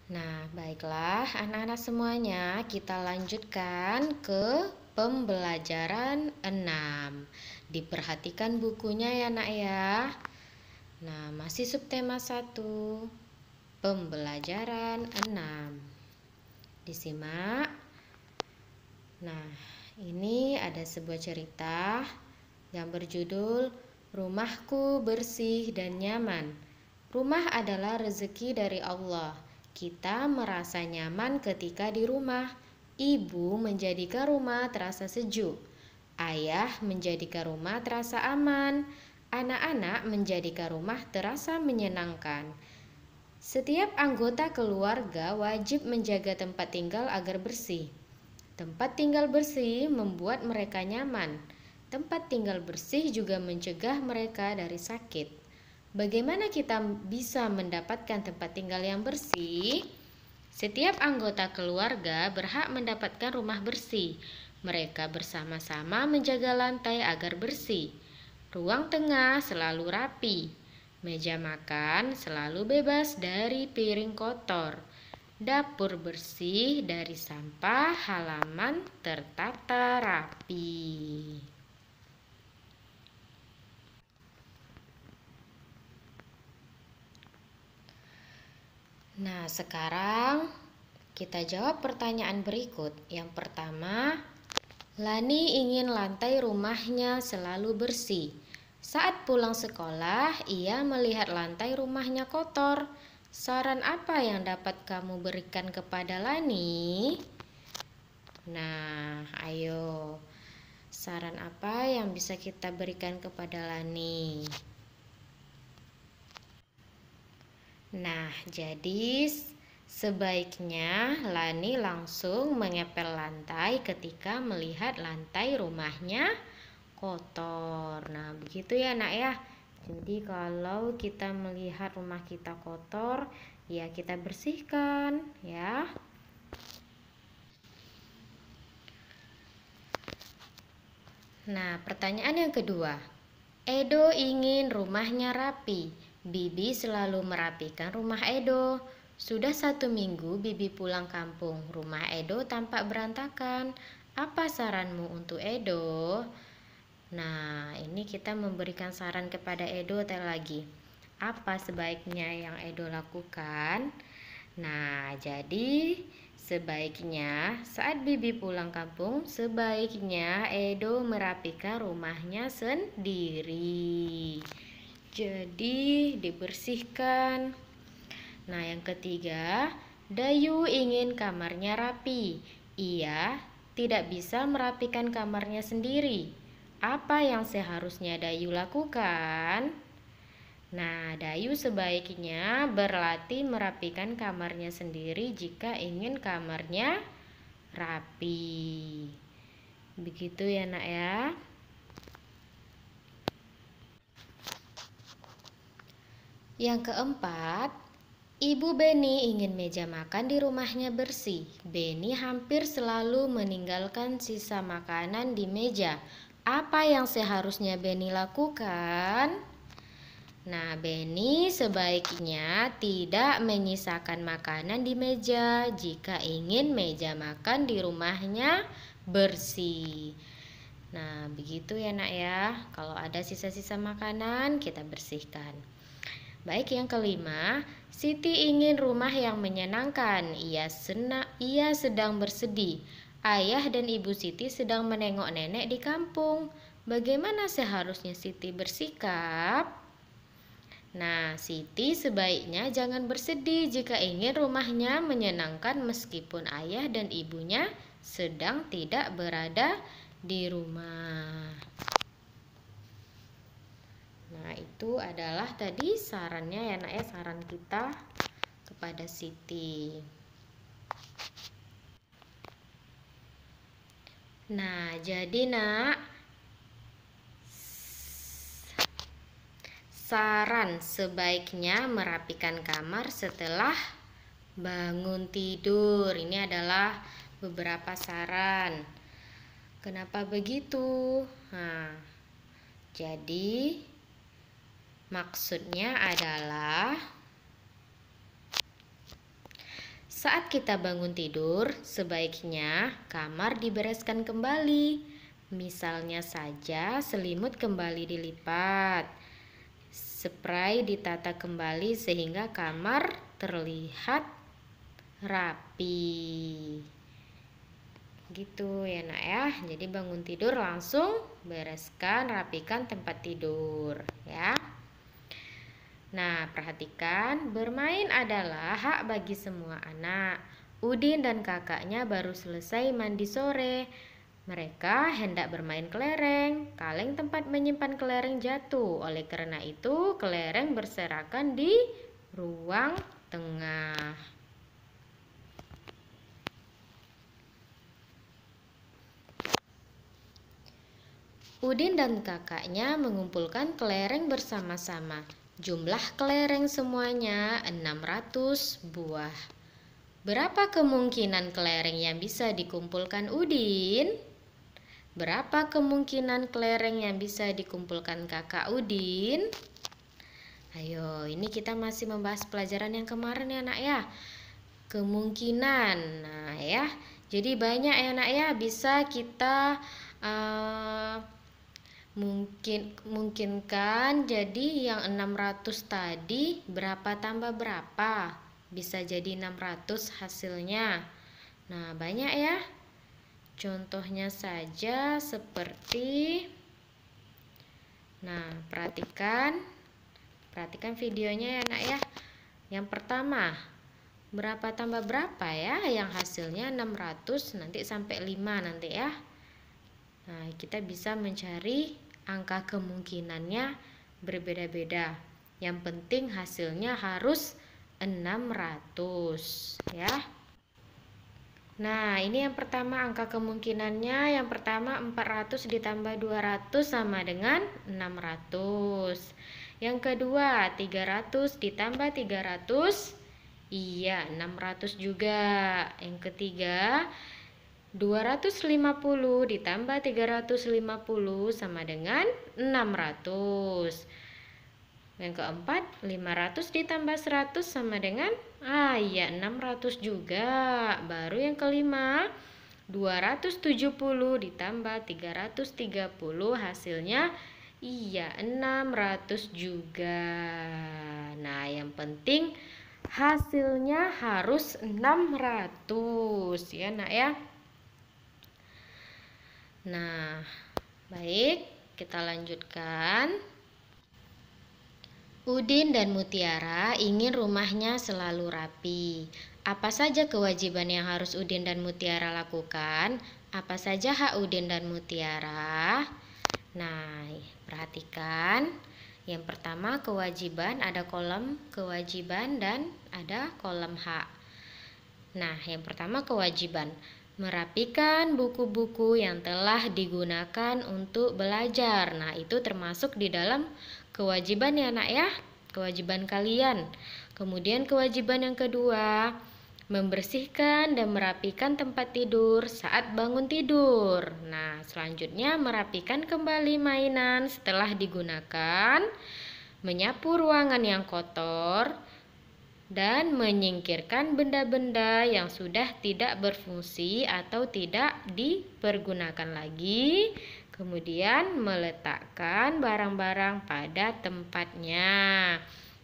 Nah, baiklah anak-anak semuanya, kita lanjutkan ke pembelajaran 6. Diperhatikan bukunya ya nak ya. Nah, masih subtema 1, pembelajaran 6. Disimak. Nah, ini ada sebuah cerita yang berjudul Rumahku Bersih dan Nyaman. Rumah adalah rezeki dari Allah. Kita merasa nyaman ketika di rumah. Ibu menjadikan rumah terasa sejuk. Ayah menjadikan rumah terasa aman. Anak-anak menjadikan rumah terasa menyenangkan. Setiap anggota keluarga wajib menjaga tempat tinggal agar bersih. Tempat tinggal bersih membuat mereka nyaman. Tempat tinggal bersih juga mencegah mereka dari sakit. Bagaimana kita bisa mendapatkan tempat tinggal yang bersih? Setiap anggota keluarga berhak mendapatkan rumah bersih. Mereka bersama-sama menjaga lantai agar bersih. Ruang tengah selalu rapi. Meja makan selalu bebas dari piring kotor. Dapur bersih dari sampah, halaman tertata rapi. Nah, sekarang kita jawab pertanyaan berikut. Yang pertama, Lani ingin lantai rumahnya selalu bersih. Saat pulang sekolah, ia melihat lantai rumahnya kotor. Saran apa yang dapat kamu berikan kepada Lani? Nah, ayo. Saran apa yang bisa kita berikan kepada Lani? Nah, jadi sebaiknya Lani langsung mengepel lantai ketika melihat lantai rumahnya kotor. Nah, begitu ya, Nak ya. Jadi kalau kita melihat rumah kita kotor, ya kita bersihkan, ya. Nah, pertanyaan yang kedua. Edo ingin rumahnya rapi. Bibi selalu merapikan rumah Edo. Sudah 1 minggu Bibi pulang kampung. Rumah Edo tampak berantakan. Apa saranmu untuk Edo? Nah, ini kita memberikan saran kepada Edo lagi. Apa sebaiknya yang Edo lakukan? Nah, jadi sebaiknya saat Bibi pulang kampung, sebaiknya Edo merapikan rumahnya sendiri. Jadi dibersihkan. Nah, yang ketiga, Dayu ingin kamarnya rapi. Ia tidak bisa merapikan kamarnya sendiri. Apa yang seharusnya Dayu lakukan? Nah, Dayu sebaiknya berlatih merapikan kamarnya sendiri jika ingin kamarnya rapi. Begitu ya, Nak ya. Yang keempat, Ibu Beni ingin meja makan di rumahnya bersih. Beni hampir selalu meninggalkan sisa makanan di meja. Apa yang seharusnya Beni lakukan? Nah, Beni sebaiknya tidak menyisakan makanan di meja jika ingin meja makan di rumahnya bersih. Nah, begitu ya, Nak ya. Kalau ada sisa-sisa makanan, kita bersihkan. Baik, yang kelima, Siti ingin rumah yang menyenangkan. Ia sedang bersedih. Ayah dan ibu Siti sedang menengok nenek di kampung. Bagaimana seharusnya Siti bersikap? Nah, Siti sebaiknya jangan bersedih jika ingin rumahnya menyenangkan meskipun ayah dan ibunya sedang tidak berada di rumah. Nah, itu adalah tadi sarannya ya, Nak ya, saran kita kepada Siti. Nah, jadi Nak, saran sebaiknya merapikan kamar setelah bangun tidur. Ini adalah beberapa saran. Kenapa begitu? Nah, jadi maksudnya adalah Saat kita bangun tidur, sebaiknya kamar dibereskan kembali. Misalnya saja selimut kembali dilipat, spray ditata kembali sehingga kamar terlihat rapi. Gitu ya nak ya. Jadi bangun tidur langsung bereskan, rapikan tempat tidur ya. Nah, perhatikan, bermain adalah hak bagi semua anak. Udin dan kakaknya baru selesai mandi sore. Mereka hendak bermain kelereng. Kaleng tempat menyimpan kelereng jatuh. Oleh karena itu, kelereng berserakan di ruang tengah. Udin dan kakaknya mengumpulkan kelereng bersama-sama. Jumlah kelereng semuanya 600 buah. Berapa kemungkinan kelereng yang bisa dikumpulkan Udin? Berapa kemungkinan kelereng yang bisa dikumpulkan kakak Udin? Ayo, ini kita masih membahas pelajaran yang kemarin ya nak ya. Kemungkinan. Nah ya, jadi banyak ya nak ya, bisa kita mungkinkan. Jadi yang 600 tadi berapa tambah berapa? Bisa jadi 600 hasilnya. Nah, banyak ya. Contohnya saja seperti, nah, perhatikan videonya ya nak ya. Yang pertama, berapa tambah berapa ya? Yang hasilnya 600 nanti sampai 5 nanti ya. Nah, kita bisa mencari angka kemungkinannya berbeda-beda. Yang penting hasilnya harus 600 ya. Nah, ini yang pertama angka kemungkinannya. Yang pertama 400 ditambah 200 sama dengan 600. Yang kedua 300 ditambah 300, iya 600 juga. Yang ketiga 250 ditambah 350 sama dengan 600. Yang keempat 500 ditambah 100 sama dengan iya 600 juga. Baru yang kelima 270 ditambah 330 hasilnya iya 600 juga. Nah, yang penting hasilnya harus 600 ya nak ya. Nah, baik, kita lanjutkan. Udin dan Mutiara ingin rumahnya selalu rapi. Apa saja kewajiban yang harus Udin dan Mutiara lakukan? Apa saja hak Udin dan Mutiara? Nah, perhatikan. Yang pertama kewajiban, ada kolom kewajiban dan ada kolom hak. Nah, yang pertama kewajiban, merapikan buku-buku yang telah digunakan untuk belajar. Nah, itu termasuk di dalam kewajiban ya nak ya, kewajiban kalian. Kemudian kewajiban yang kedua, membersihkan dan merapikan tempat tidur saat bangun tidur. Nah, selanjutnya merapikan kembali mainan setelah digunakan, menyapu ruangan yang kotor, dan menyingkirkan benda-benda yang sudah tidak berfungsi atau tidak dipergunakan lagi. Kemudian meletakkan barang-barang pada tempatnya.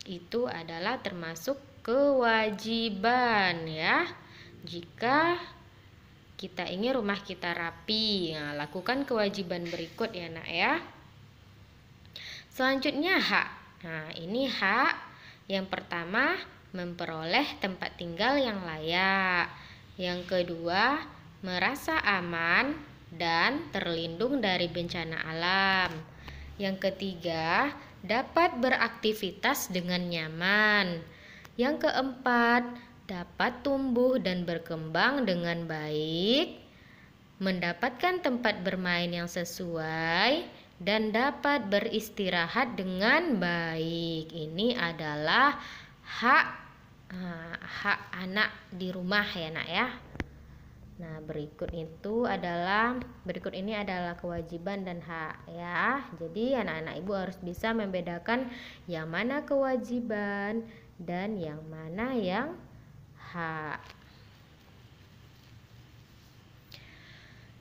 Itu adalah termasuk kewajiban ya. Jika kita ingin rumah kita rapi, nah, lakukan kewajiban berikut ya nak ya. Selanjutnya hak. Nah, ini hak. Yang pertama, memperoleh tempat tinggal yang layak. Yang kedua, merasa aman dan terlindung dari bencana alam. Yang ketiga, dapat beraktivitas dengan nyaman. Yang keempat, dapat tumbuh dan berkembang dengan baik, mendapatkan tempat bermain yang sesuai, dan dapat beristirahat dengan baik. Ini adalah hak anak di rumah ya nak ya. Nah, berikut ini adalah kewajiban dan hak ya. Jadi anak-anak ibu harus bisa membedakan yang mana kewajiban dan yang mana yang hak.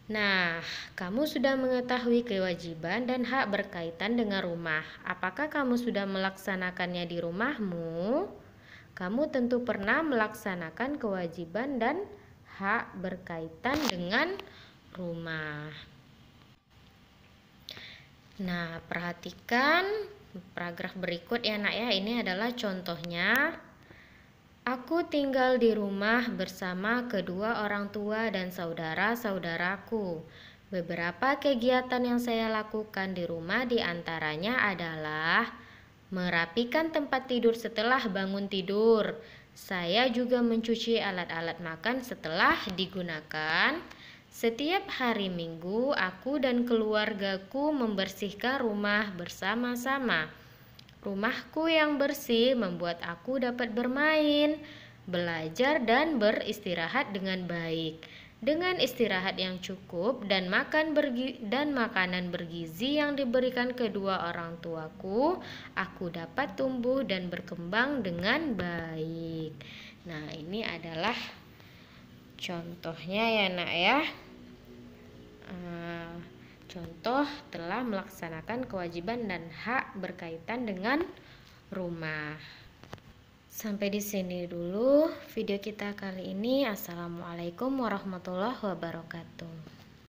Nah, kamu sudah mengetahui kewajiban dan hak berkaitan dengan rumah. Apakah kamu sudah melaksanakannya di rumahmu? Kamu tentu pernah melaksanakan kewajiban dan hak berkaitan dengan rumah. Nah, perhatikan paragraf berikut ya nak ya. Ini adalah contohnya. Aku tinggal di rumah bersama kedua orang tua dan saudara-saudaraku. Beberapa kegiatan yang saya lakukan di rumah diantaranya adalah merapikan tempat tidur setelah bangun tidur. Saya juga mencuci alat-alat makan setelah digunakan. Setiap hari Minggu, aku dan keluargaku membersihkan rumah bersama-sama. Rumahku yang bersih membuat aku dapat bermain, belajar, dan beristirahat dengan baik. Dengan istirahat yang cukup dan makanan bergizi yang diberikan kedua orang tuaku, aku dapat tumbuh dan berkembang dengan baik. Nah, ini adalah contohnya ya nak ya. Contoh telah melaksanakan kewajiban dan hak berkaitan dengan rumah. Sampai di sini dulu video kita kali ini. Assalamualaikum warahmatullahi wabarakatuh.